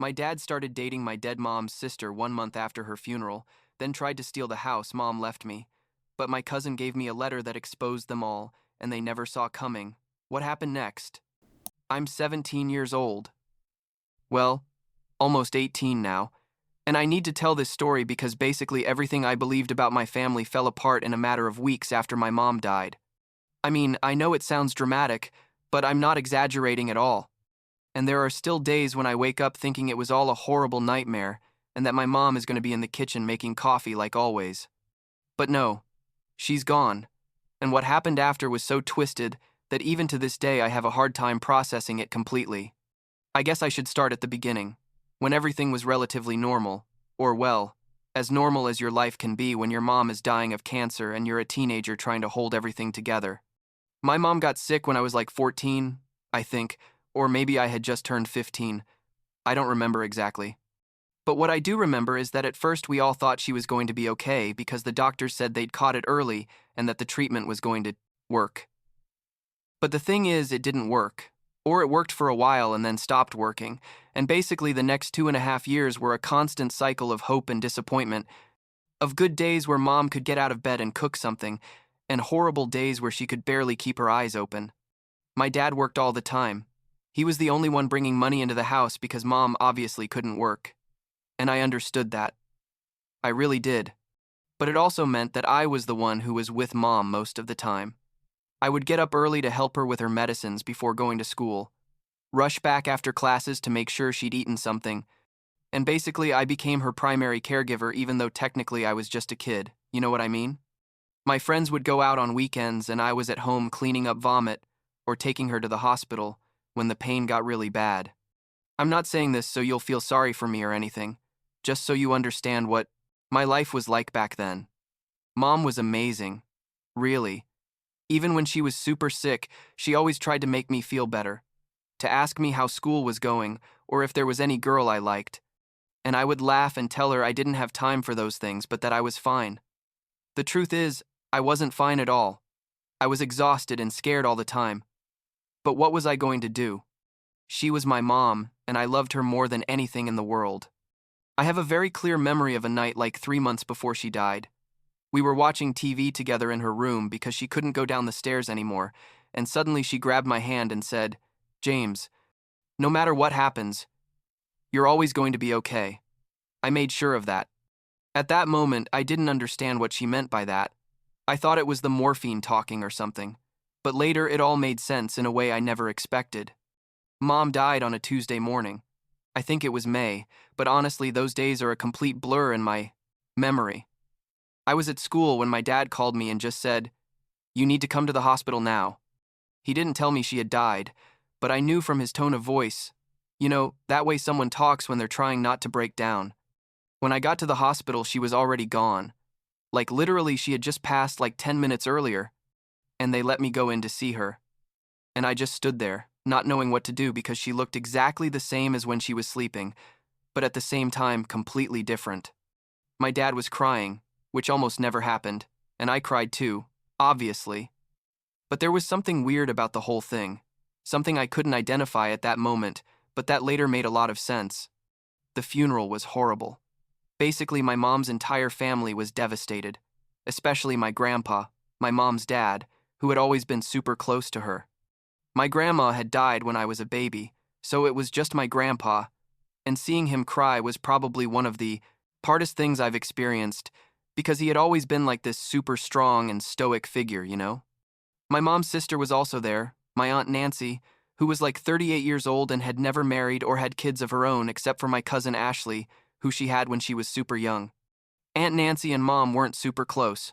My dad started dating my dead mom's sister 1 month after her funeral, then tried to steal the house Mom left me. But my cousin gave me a letter that exposed them all, and they never saw coming. What happened next? I'm 17 years old. Well, almost 18 now. And I need to tell this story because basically everything I believed about my family fell apart in a matter of weeks after my mom died. I mean, I know it sounds dramatic, but I'm not exaggerating at all. And there are still days when I wake up thinking it was all a horrible nightmare and that my mom is going to be in the kitchen making coffee like always. But no, she's gone. And what happened after was so twisted that even to this day I have a hard time processing it completely. I guess I should start at the beginning, when everything was relatively normal, or well, as normal as your life can be when your mom is dying of cancer and you're a teenager trying to hold everything together. My mom got sick when I was like 14, I think, or maybe I had just turned 15. I don't remember exactly. But what I do remember is that at first we all thought she was going to be okay because the doctors said they'd caught it early and that the treatment was going to work. But the thing is, it didn't work. Or it worked for a while and then stopped working, and basically the next 2.5 years were a constant cycle of hope and disappointment, of good days where Mom could get out of bed and cook something, and horrible days where she could barely keep her eyes open. My dad worked all the time. He was the only one bringing money into the house because Mom obviously couldn't work. And I understood that. I really did. But it also meant that I was the one who was with Mom most of the time. I would get up early to help her with her medicines before going to school, rush back after classes to make sure she'd eaten something, and basically I became her primary caregiver even though technically I was just a kid, you know what I mean? My friends would go out on weekends and I was at home cleaning up vomit or taking her to the hospital when the pain got really bad. I'm not saying this so you'll feel sorry for me or anything, just so you understand what my life was like back then. Mom was amazing, really. Even when she was super sick, she always tried to make me feel better, to ask me how school was going or if there was any girl I liked. And I would laugh and tell her I didn't have time for those things, but that I was fine. The truth is, I wasn't fine at all. I was exhausted and scared all the time. But what was I going to do? She was my mom, and I loved her more than anything in the world. I have a very clear memory of a night like 3 months before she died. We were watching TV together in her room because she couldn't go down the stairs anymore, and suddenly she grabbed my hand and said, "James, no matter what happens, you're always going to be okay." I made sure of that. At that moment, I didn't understand what she meant by that. I thought it was the morphine talking or something, but later it all made sense in a way I never expected. Mom died on a Tuesday morning. I think it was May, but honestly, those days are a complete blur in my memory. I was at school when my dad called me and just said, "You need to come to the hospital now." He didn't tell me she had died, but I knew from his tone of voice. You know, that way someone talks when they're trying not to break down. When I got to the hospital, she was already gone. Like literally she had just passed like 10 minutes earlier, and they let me go in to see her. And I just stood there, not knowing what to do because she looked exactly the same as when she was sleeping, but at the same time completely different. My dad was crying, which almost never happened, and I cried too, obviously. But there was something weird about the whole thing, something I couldn't identify at that moment, but that later made a lot of sense. The funeral was horrible. Basically, my mom's entire family was devastated, especially my grandpa, my mom's dad, who had always been super close to her. My grandma had died when I was a baby, so it was just my grandpa, and seeing him cry was probably one of the hardest things I've experienced, because he had always been like this super strong and stoic figure, you know? My mom's sister was also there, my Aunt Nancy, who was like 38 years old and had never married or had kids of her own except for my cousin Ashley, who she had when she was super young. Aunt Nancy and Mom weren't super close.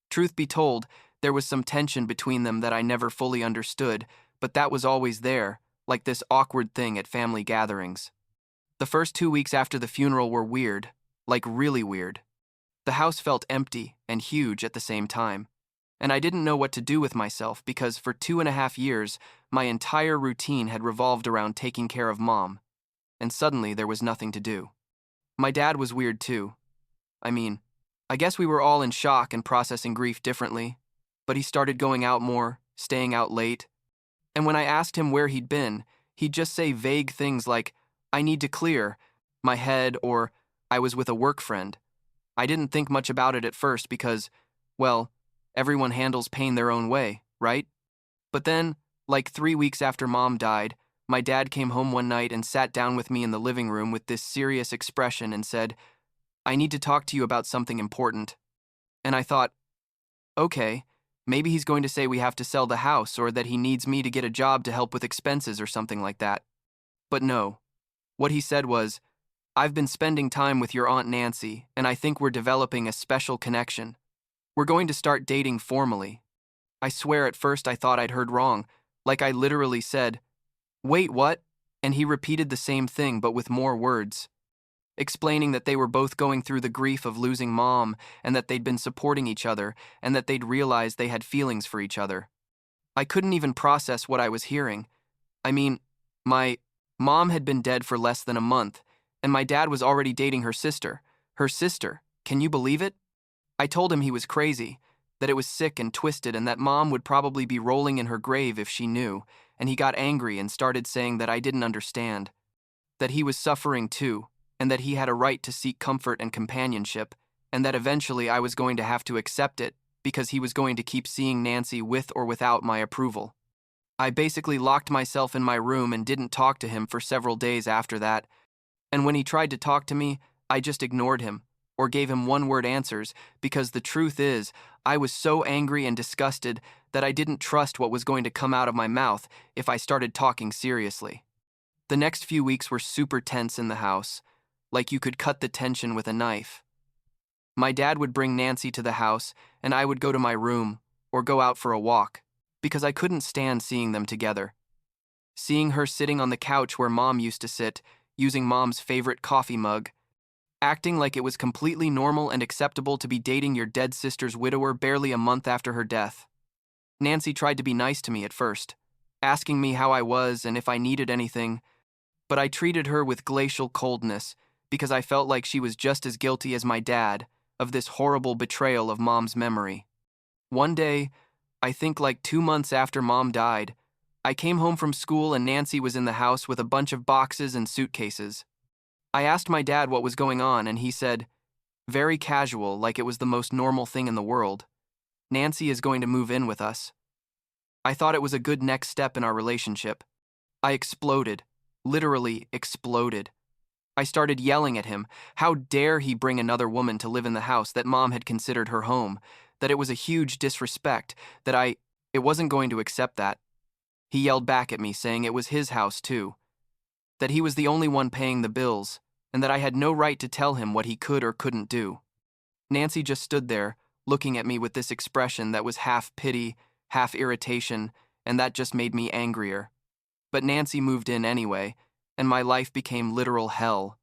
Truth be told, there was some tension between them that I never fully understood, but that was always there, like this awkward thing at family gatherings. The first 2 weeks after the funeral were weird, like really weird. The house felt empty and huge at the same time, and I didn't know what to do with myself because for 2.5 years, my entire routine had revolved around taking care of Mom, and suddenly there was nothing to do. My dad was weird too. I mean, I guess we were all in shock and processing grief differently, but he started going out more, staying out late, and when I asked him where he'd been, he'd just say vague things like, "I need to clear," my head, or I was with a work friend. I didn't think much about it at first because, well, everyone handles pain their own way, right? But then, like 3 weeks after Mom died, my dad came home one night and sat down with me in the living room with this serious expression and said, "I need to talk to you about something important." And I thought, okay, maybe he's going to say we have to sell the house or that he needs me to get a job to help with expenses or something like that. But no. What he said was, "I've been spending time with your Aunt Nancy, and I think we're developing a special connection. We're going to start dating formally." I swear at first I thought I'd heard wrong, like I literally said, "Wait, what?" And he repeated the same thing but with more words, explaining that they were both going through the grief of losing Mom and that they'd been supporting each other and that they'd realized they had feelings for each other. I couldn't even process what I was hearing. I mean, my Mom had been dead for less than a month, and my dad was already dating her sister. Her sister, can you believe it? I told him he was crazy, that it was sick and twisted and that Mom would probably be rolling in her grave if she knew, and he got angry and started saying that I didn't understand, that he was suffering too, and that he had a right to seek comfort and companionship, and that eventually I was going to have to accept it because he was going to keep seeing Nancy with or without my approval. I basically locked myself in my room and didn't talk to him for several days after that, and when he tried to talk to me, I just ignored him or gave him one-word answers because the truth is, I was so angry and disgusted that I didn't trust what was going to come out of my mouth if I started talking seriously. The next few weeks were super tense in the house, like you could cut the tension with a knife. My dad would bring Nancy to the house, and I would go to my room or go out for a walk because I couldn't stand seeing them together. Seeing her sitting on the couch where Mom used to sit, using Mom's favorite coffee mug, acting like it was completely normal and acceptable to be dating your dead sister's widower barely a month after her death. Nancy tried to be nice to me at first, asking me how I was and if I needed anything, but I treated her with glacial coldness because I felt like she was just as guilty as my dad of this horrible betrayal of Mom's memory. One day, I think like 2 months after Mom died, I came home from school and Nancy was in the house with a bunch of boxes and suitcases. I asked my dad what was going on, and he said, very casual, like it was the most normal thing in the world, "Nancy is going to move in with us." I thought it was a good next step in our relationship. I exploded, literally exploded. I started yelling at him. How dare he bring another woman to live in the house that Mom had considered her home, that it was a huge disrespect, that it wasn't going to accept that. He yelled back at me, saying it was his house too, that he was the only one paying the bills, and that I had no right to tell him what he could or couldn't do. Nancy just stood there, looking at me with this expression that was half pity, half irritation, and that just made me angrier. But Nancy moved in anyway, and my life became literal hell.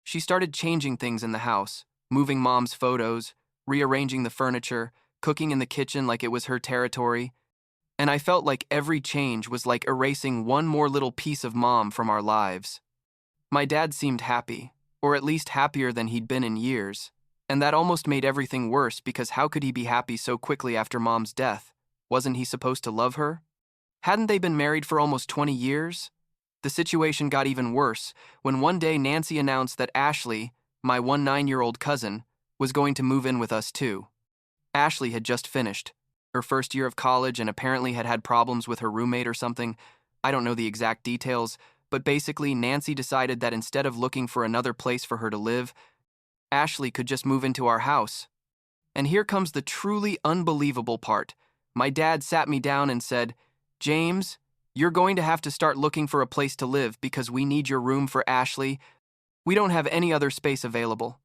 She started changing things in the house, moving Mom's photos, rearranging the furniture, cooking in the kitchen like it was her territory, and I felt like every change was like erasing one more little piece of Mom from our lives. My dad seemed happy, or at least happier than he'd been in years, and that almost made everything worse because how could he be happy so quickly after Mom's death? Wasn't he supposed to love her? Hadn't they been married for almost 20 years? The situation got even worse when one day Nancy announced that Ashley, my 9-year-old cousin, was going to move in with us too. Ashley had just finished her first year of college and apparently had had problems with her roommate or something. I don't know the exact details, but basically Nancy decided that instead of looking for another place for her to live, Ashley could just move into our house. And here comes the truly unbelievable part. My dad sat me down and said, "James, you're going to have to start looking for a place to live because we need your room for Ashley. We don't have any other space available."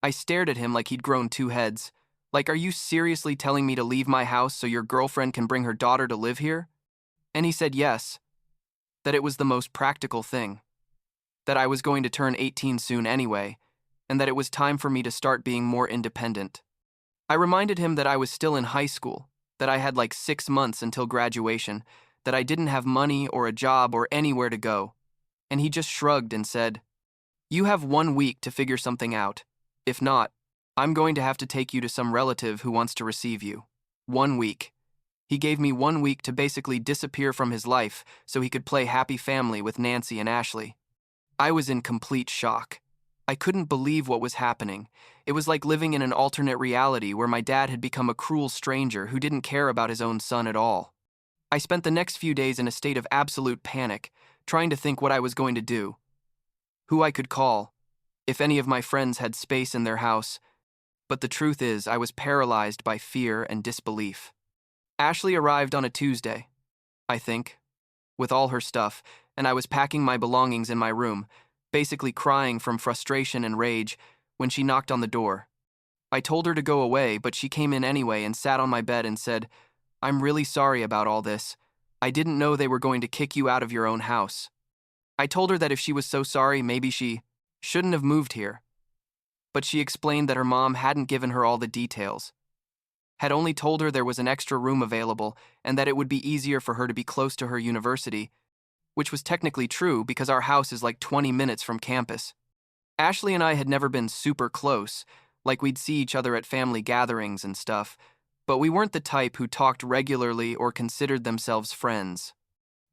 I stared at him like he'd grown 2 heads. Like, are you seriously telling me to leave my house so your girlfriend can bring her daughter to live here? And he said yes, that it was the most practical thing, that I was going to turn 18 soon anyway, and that it was time for me to start being more independent. I reminded him that I was still in high school, that I had like 6 months until graduation, that I didn't have money or a job or anywhere to go, and he just shrugged and said, "You have 1 week to figure something out. If not, I'm going to have to take you to some relative who wants to receive you." 1 week. He gave me 1 week to basically disappear from his life so he could play happy family with Nancy and Ashley. I was in complete shock. I couldn't believe what was happening. It was like living in an alternate reality where my dad had become a cruel stranger who didn't care about his own son at all. I spent the next few days in a state of absolute panic, trying to think what I was going to do, who I could call, if any of my friends had space in their house. But the truth is, I was paralyzed by fear and disbelief. Ashley arrived on a Tuesday, I think, with all her stuff, and I was packing my belongings in my room, basically crying from frustration and rage, when she knocked on the door. I told her to go away, but she came in anyway and sat on my bed and said, "I'm really sorry about all this. I didn't know they were going to kick you out of your own house." I told her that if she was so sorry, maybe she shouldn't have moved here. But she explained that her mom hadn't given her all the details, had only told her there was an extra room available and that it would be easier for her to be close to her university, which was technically true because our house is like 20 minutes from campus. Ashley and I had never been super close, like we'd see each other at family gatherings and stuff, but we weren't the type who talked regularly or considered themselves friends.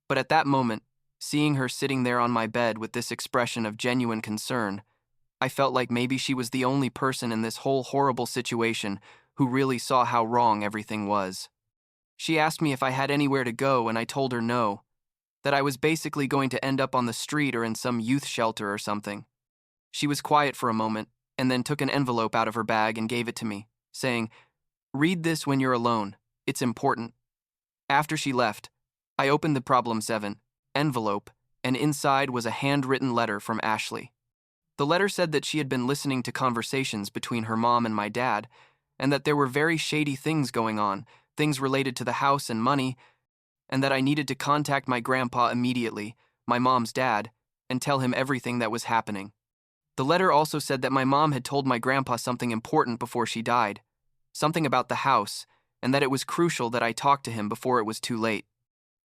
But at that moment, seeing her sitting there on my bed with this expression of genuine concern, I felt like maybe she was the only person in this whole horrible situation who really saw how wrong everything was. She asked me if I had anywhere to go, and I told her no, that I was basically going to end up on the street or in some youth shelter or something. She was quiet for a moment, and then took an envelope out of her bag and gave it to me, saying, "Read this when you're alone. It's important." After she left, I opened the Problem 7 envelope, and inside was a handwritten letter from Ashley. The letter said that she had been listening to conversations between her mom and my dad, and that there were very shady things going on, things related to the house and money, and that I needed to contact my grandpa immediately, my mom's dad, and tell him everything that was happening. The letter also said that my mom had told my grandpa something important before she died, something about the house, and that it was crucial that I talk to him before it was too late.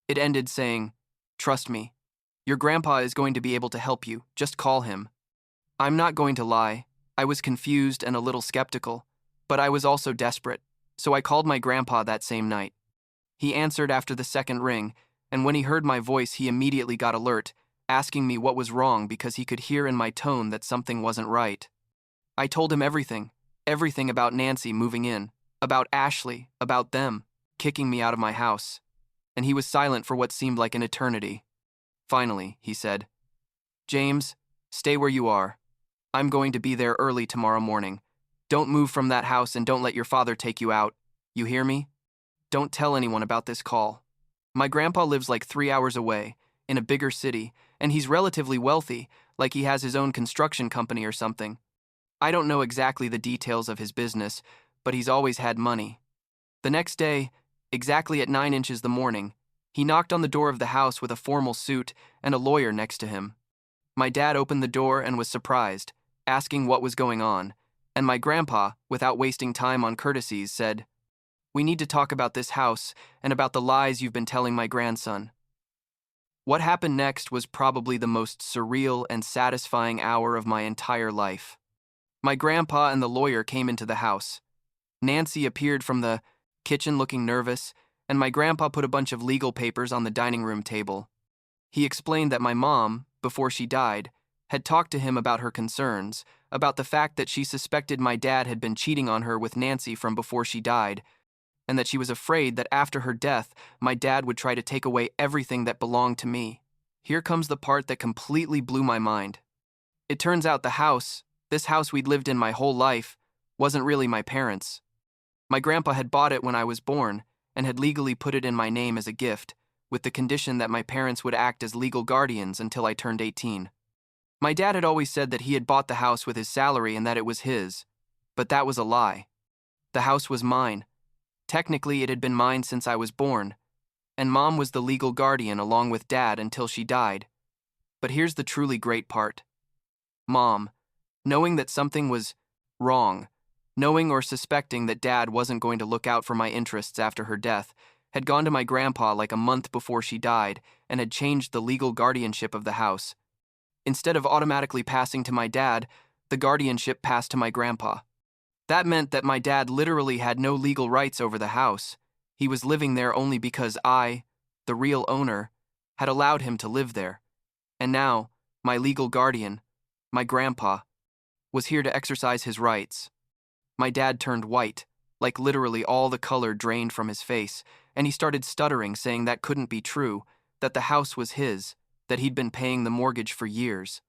It ended saying, "Trust me. Your grandpa is going to be able to help you. Just call him." I'm not going to lie. I was confused and a little skeptical, but I was also desperate, so I called my grandpa that same night. He answered after the second ring, and when he heard my voice, he immediately got alert, asking me what was wrong because he could hear in my tone that something wasn't right. I told him everything about Nancy moving in, about Ashley, about them, kicking me out of my house, and he was silent for what seemed like an eternity. Finally, he said, "James, stay where you are. I'm going to be there early tomorrow morning. Don't move from that house and don't let your father take you out. You hear me? Don't tell anyone about this call. My grandpa lives like 3 hours away, in a bigger city, and he's relatively wealthy, like he has his own construction company or something. I don't know exactly the details of his business, but he's always had money." The next day, exactly at 9 inches the morning, he knocked on the door of the house with a formal suit and a lawyer next to him. My dad opened the door and was surprised, asking what was going on, and my grandpa, without wasting time on courtesies, said, "We need to talk about this house and about the lies you've been telling my grandson." What happened next was probably the most surreal and satisfying hour of my entire life. My grandpa and the lawyer came into the house. Nancy appeared from the kitchen looking nervous, and my grandpa put a bunch of legal papers on the dining room table. He explained that my mom, before she died, had talked to him about her concerns, about the fact that she suspected my dad had been cheating on her with Nancy from before she died, and that she was afraid that after her death, my dad would try to take away everything that belonged to me. Here comes the part that completely blew my mind. It turns out this house we'd lived in my whole life, wasn't really my parents'. My grandpa had bought it when I was born and had legally put it in my name as a gift, with the condition that my parents would act as legal guardians until I turned 18. My dad had always said that he had bought the house with his salary and that it was his, but that was a lie. The house was mine. Technically, it had been mine since I was born, and Mom was the legal guardian along with Dad until she died. But here's the truly great part. Mom, knowing that something was wrong, knowing or suspecting that Dad wasn't going to look out for my interests after her death, had gone to my grandpa like a month before she died and had changed the legal guardianship of the house. Instead of automatically passing to my dad, the guardianship passed to my grandpa. That meant that my dad literally had no legal rights over the house. He was living there only because I, the real owner, had allowed him to live there. And now, my legal guardian, my grandpa, was here to exercise his rights. My dad turned white, like literally all the color drained from his face, and he started stuttering, saying that couldn't be true, that the house was his, that he'd been paying the mortgage for years.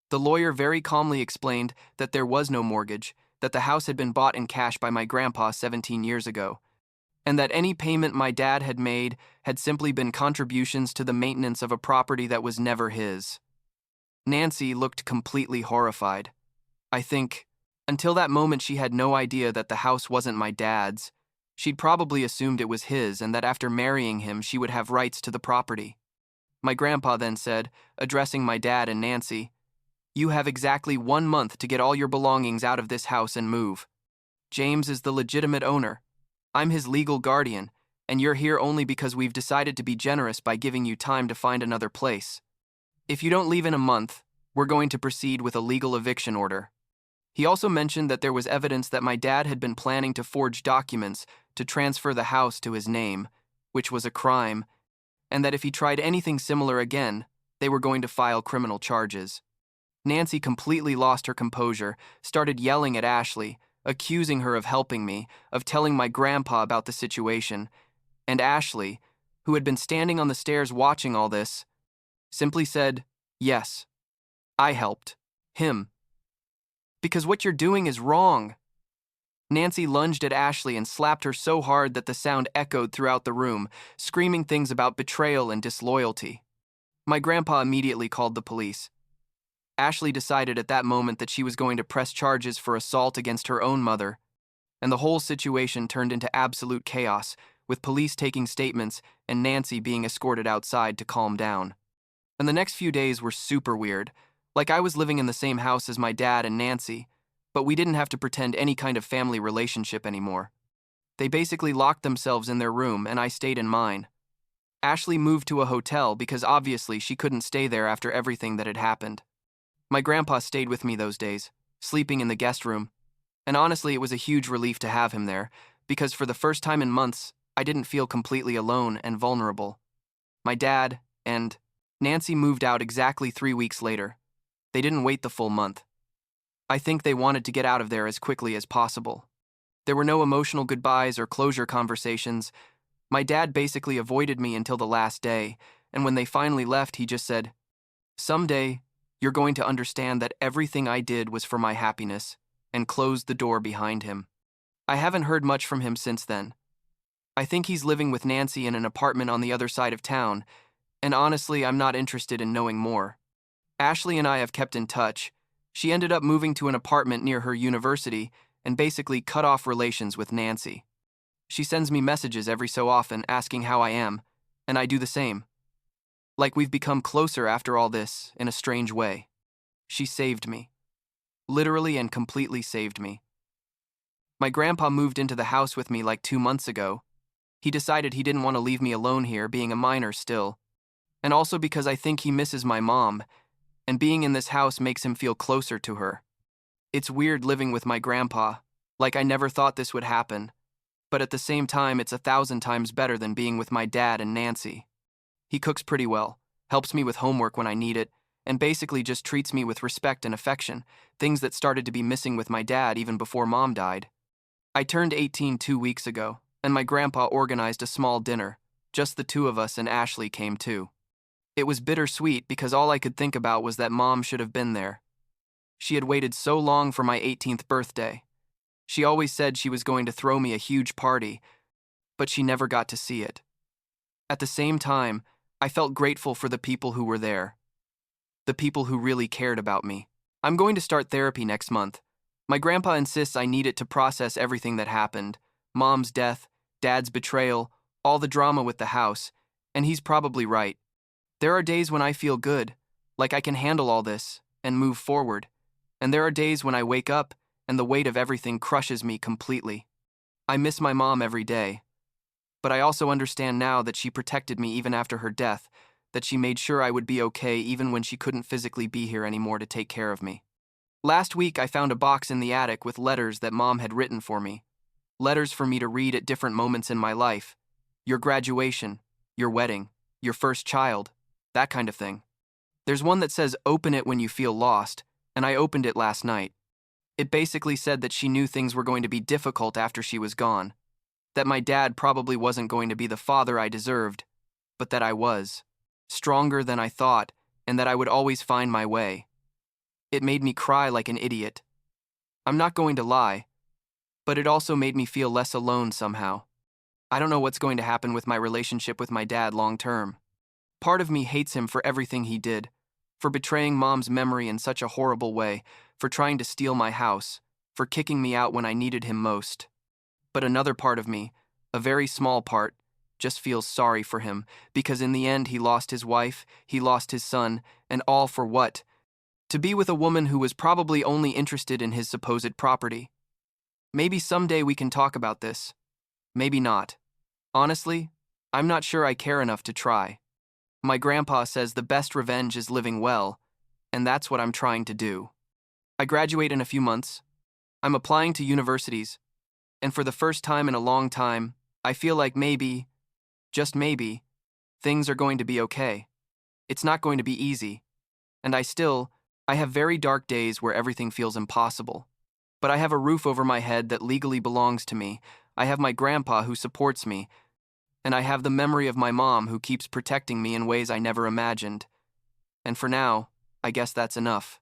The lawyer very calmly explained that there was no mortgage, that the house had been bought in cash by my grandpa 17 years ago, and that any payment my dad had made had simply been contributions to the maintenance of a property that was never his. Nancy looked completely horrified. I think, until that moment, she had no idea that the house wasn't my dad's. She'd probably assumed it was his and that after marrying him, she would have rights to the property. My grandpa then said, addressing my dad and Nancy, "You have exactly 1 month to get all your belongings out of this house and move. James is the legitimate owner. I'm his legal guardian, and you're here only because we've decided to be generous by giving you time to find another place. If you don't leave in a month, we're going to proceed with a legal eviction order." He also mentioned that there was evidence that my dad had been planning to forge documents to transfer the house to his name, which was a crime, and that if he tried anything similar again, they were going to file criminal charges. Nancy completely lost her composure, started yelling at Ashley, accusing her of helping me, of telling my grandpa about the situation, and Ashley, who had been standing on the stairs watching all this, simply said, "Yes, I helped him. Because what you're doing is wrong." Nancy lunged at Ashley and slapped her so hard that the sound echoed throughout the room, screaming things about betrayal and disloyalty. My grandpa immediately called the police. Ashley decided at that moment that she was going to press charges for assault against her own mother, and the whole situation turned into absolute chaos, with police taking statements and Nancy being escorted outside to calm down. And the next few days were super weird, like I was living in the same house as my dad and Nancy, but we didn't have to pretend any kind of family relationship anymore. They basically locked themselves in their room and I stayed in mine. Ashley moved to a hotel because obviously she couldn't stay there after everything that had happened. My grandpa stayed with me those days, sleeping in the guest room, and honestly it was a huge relief to have him there, because for the first time in months, I didn't feel completely alone and vulnerable. My dad and Nancy moved out exactly 3 weeks later. They didn't wait the full month. I think they wanted to get out of there as quickly as possible. There were no emotional goodbyes or closure conversations. My dad basically avoided me until the last day, and when they finally left, he just said, "Someday, you're going to understand that everything I did was for my happiness," and closed the door behind him. I haven't heard much from him since then. I think he's living with Nancy in an apartment on the other side of town, and honestly, I'm not interested in knowing more. Ashley and I have kept in touch. She ended up moving to an apartment near her university and basically cut off relations with Nancy. She sends me messages every so often asking how I am, and I do the same. Like we've become closer after all this, in a strange way. She saved me. Literally and completely saved me. My grandpa moved into the house with me like 2 months ago. He decided he didn't want to leave me alone here, being a minor still. And also because I think he misses my mom, and being in this house makes him feel closer to her. It's weird living with my grandpa, like I never thought this would happen, but at the same time it's 1,000 times better than being with my dad and Nancy. He cooks pretty well, helps me with homework when I need it, and basically just treats me with respect and affection, things that started to be missing with my dad even before Mom died. I turned 18 2 weeks ago, and my grandpa organized a small dinner. Just the two of us, and Ashley came too. It was bittersweet because all I could think about was that Mom should have been there. She had waited so long for my 18th birthday. She always said she was going to throw me a huge party, but she never got to see it. At the same time, I felt grateful for the people who were there. The people who really cared about me. I'm going to start therapy next month. My grandpa insists I need it to process everything that happened. Mom's death, Dad's betrayal, all the drama with the house, and he's probably right. There are days when I feel good, like I can handle all this and move forward, and there are days when I wake up and the weight of everything crushes me completely. I miss my mom every day, but I also understand now that she protected me even after her death, that she made sure I would be okay even when she couldn't physically be here anymore to take care of me. Last week, I found a box in the attic with letters that Mom had written for me. Letters for me to read at different moments in my life. Your graduation, your wedding, your first child, that kind of thing. There's one that says, "Open it when you feel lost," and I opened it last night. It basically said that she knew things were going to be difficult after she was gone, that my dad probably wasn't going to be the father I deserved, but that I was, stronger than I thought, and that I would always find my way. It made me cry like an idiot. I'm not going to lie, but it also made me feel less alone somehow. I don't know what's going to happen with my relationship with my dad long term. Part of me hates him for everything he did, for betraying Mom's memory in such a horrible way, for trying to steal my house, for kicking me out when I needed him most. But another part of me, a very small part, just feels sorry for him, because in the end he lost his wife, he lost his son, and all for what? To be with a woman who was probably only interested in his supposed property. Maybe someday we can talk about this. Maybe not. Honestly, I'm not sure I care enough to try. My grandpa says the best revenge is living well, and that's what I'm trying to do. I graduate in a few months. I'm applying to universities, and for the first time in a long time, I feel like maybe, just maybe, things are going to be okay. It's not going to be easy, and I have very dark days where everything feels impossible. But I have a roof over my head that legally belongs to me. I have my grandpa who supports me, and I have the memory of my mom who keeps protecting me in ways I never imagined. And for now, I guess that's enough.